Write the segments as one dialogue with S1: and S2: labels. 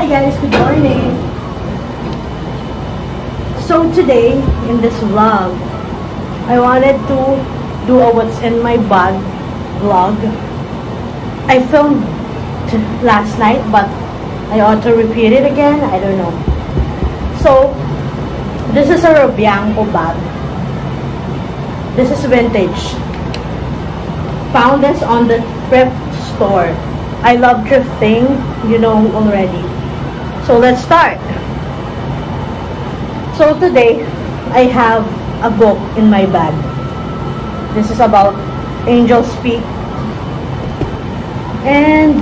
S1: guys, good morning. So today in this vlog, I wanted to do a what's in my bag vlog. I filmed last night, but I ought to repeat it again. I don't know. So this is a Robianco bag. This is vintage. Found this on the thrift store. I love thrifting, you know already. So let's start. So today, I have a book in my bag. This is about Angel Speak and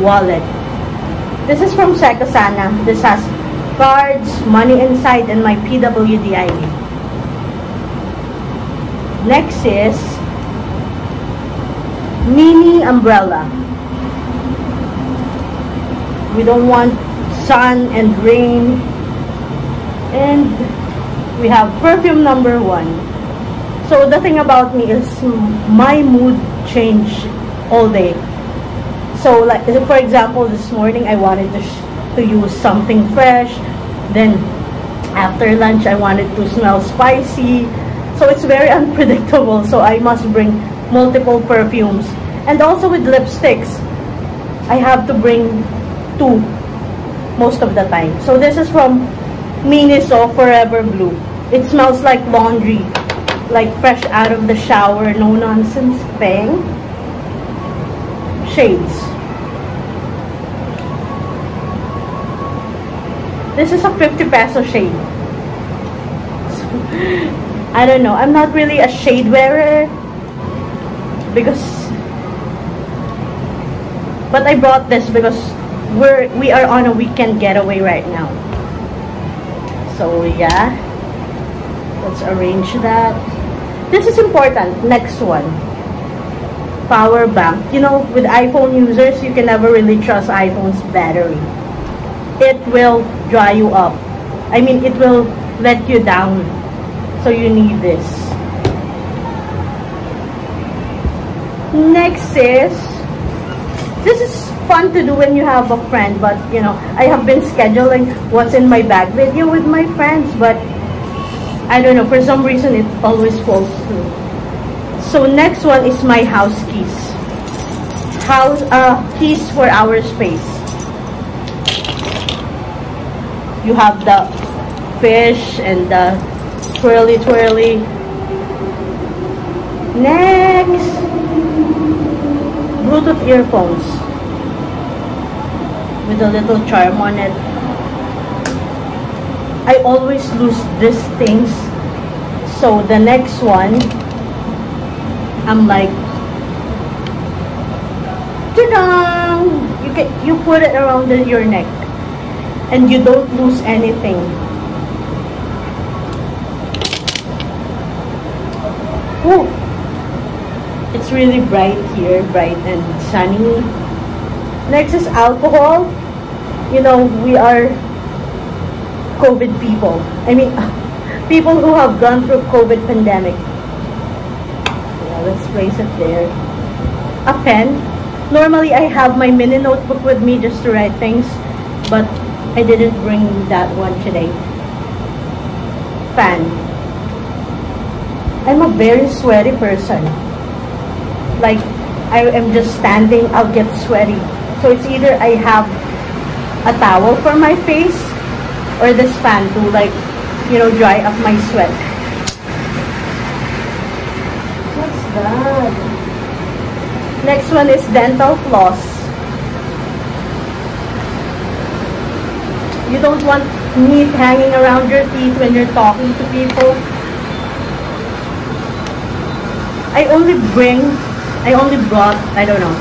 S1: wallet. This is from Sekasana. This has cards, money inside, and my PWD ID. Next is mini umbrella. We don't want sun and rain. And we have perfume number 1. So the thing about me is my mood change all day. So like for example, this morning I wanted to use something fresh. Then after lunch I wanted to smell spicy. So it's very unpredictable. So I must bring multiple perfumes. And also with lipsticks, I have to bring 2 most of the time. So this is from Miniso Forever Blue. It smells like laundry, like fresh out of the shower, no nonsense thing. Shades. This is a 50 peso shade. So, I don't know. I'm not really a shade wearer but I brought this because we are on a weekend getaway right now. So yeah, let's arrange that. This is important. Next one, power bank. You know, with iPhone users, you can never really trust iPhone's battery. It will dry you up. I mean, it will let you down. So you need this. Next is, this is fun to do when you have a friend, but you know, I have been scheduling what's in my bag video with my friends, but I don't know, for some reason it always falls through. So next one is my house keys. Keys for our space. You have the fish and the twirly. Next, Bluetooth earphones with a little charm on it. I always lose these things, so the next one I'm like, ta-da! You put it around your neck and you don't lose anything. Ooh. It's really bright here, bright and sunny. Next is alcohol. You know, we are COVID people. I mean, people who have gone through COVID pandemic. Yeah, let's place it there. A pen. Normally, I have my mini notebook with me just to write things, but I didn't bring that one today. Fan. I'm a very sweaty person. Like, I am just standing, I'll get sweaty. So it's either I have a towel for my face or this fan to, like, you know, dry up my sweat. What's that? Next one is dental floss. You don't want meat hanging around your teeth when you're talking to people. I only brought, I don't know,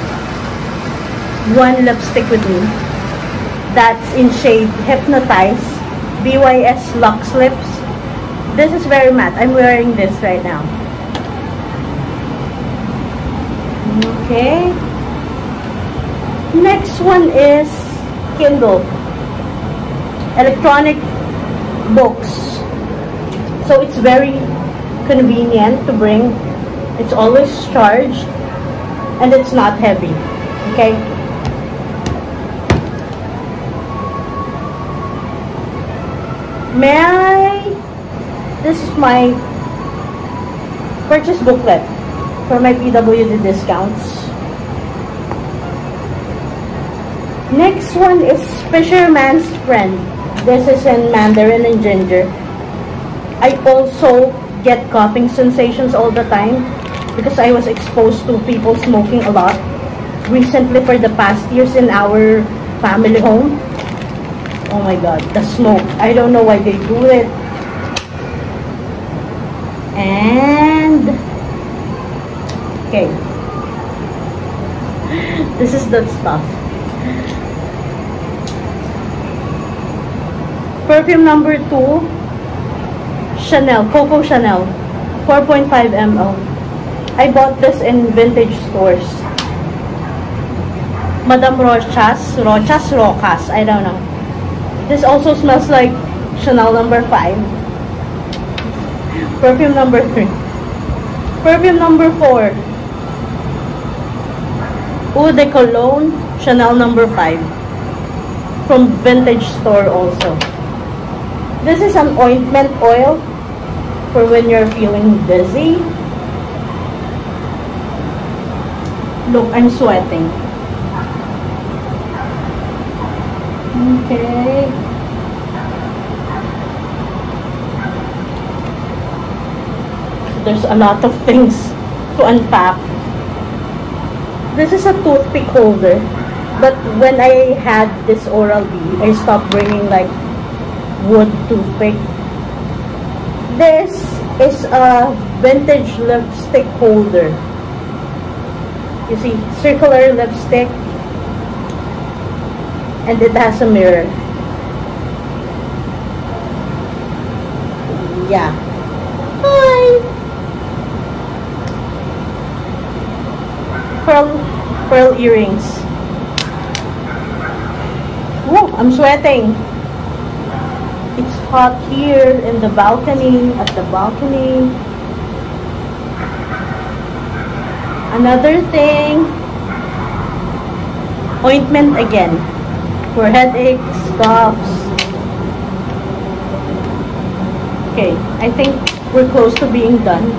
S1: 1 lipstick with me. That's in shade Hypnotize, BYS Luxe Lips. This is very matte. I'm wearing this right now. Okay. Next one is Kindle. Electronic books. So it's very convenient to bring. It's always charged and it's not heavy. Okay. This is my purchase booklet for my PWD discounts. Next one is Fisherman's Friend. This is in Mandarin and ginger. I also get coughing sensations all the time because I was exposed to people smoking a lot recently for the past years in our family home. Oh my god, the smoke. I don't know why they do it. And okay, this is the stuff. Perfume number 2, Chanel, Coco Chanel, 4.5 ml. I bought this in vintage stores. Madame Rochas, I don't know. This also smells like Chanel number 5. Perfume number 3. Perfume number 4, Eau de Cologne, Chanel number 5. From vintage store also. This is an ointment oil for when you're feeling dizzy. Look, I'm sweating. Okay. There's a lot of things to unpack. This is a toothpick holder. But when I had this Oral-B, I stopped bringing like wood toothpick. This is a vintage lipstick holder. You see, circular lipstick, and it has a mirror. Yeah. Hi. Pearl earrings. Whoa, I'm sweating. It's hot here in the balcony, at the balcony. Another thing, ointment again, for headaches, coughs. Okay, I think we're close to being done.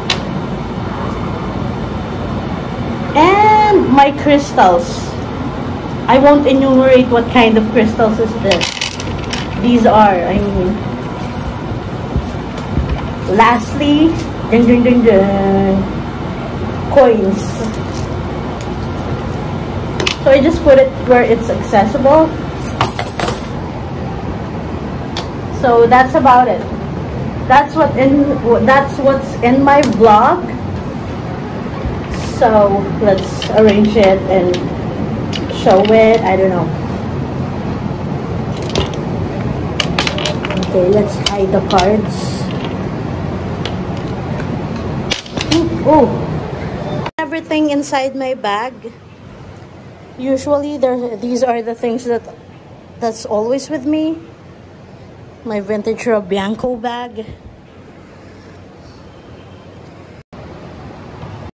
S1: And my crystals. I won't enumerate what kind of crystals is this. These are, I mean. Lastly, dun, dun, dun, dun, coins. So I just put it where it's accessible. So that's about it. That's what's in my vlog. So let's arrange it and show it. I don't know. Okay, let's hide the cards. Oh, everything inside my bag. Usually these are the things that's always with me. My vintage Robianco bag.